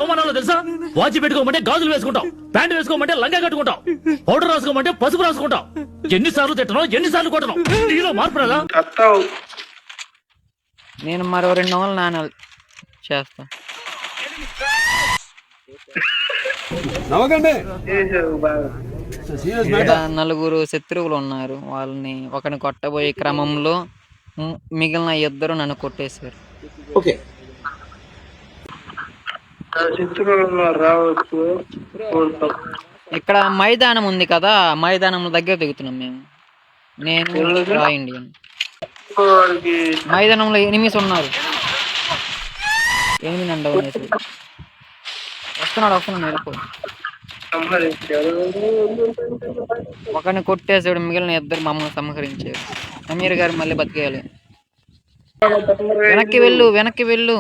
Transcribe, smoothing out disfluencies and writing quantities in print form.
అవమానాలు తెలుసా? వాచి పెట్టుకోమంటే గాజులు వేసుకుంటాం, ప్యాంటు వేసుకోమంటే లంగా కట్టుకుంటాం, పౌడర్ రాసుకోమంటే పసుపు రాసుకుంటాం. ఎన్నిసార్లు తిట్టను, ఎన్నిసార్లు కొట్టను. నీలో మార్పు రాదా? నేను మరో 200 నాణాలు చేస్తా. ఇక్కడ నలుగురు శత్రువులు ఉన్నారు. వాళ్ళని ఒకరిని కొట్టబోయే క్రమంలో మిగిలిన ఇద్దరు నన్ను కొట్టేశారు. ఇక్కడ మైదానం ఉంది కదా, మైదానం దగ్గర దిగుతున్నాం మేము. నేను రా ఇండియన్. మైదానంలో ఎనిమిస్ ఉన్నారు. ఎనిమిది వస్తున్నాడు వెళ్ళిపో. ఒకరిని కొట్టేసాడు, మిగిలిన ఇద్దరు మమ్మల్ని సంహరించారు. అమీర్ గారు మళ్ళీ బతికేయాలి. వెనక్కి వెళ్ళు.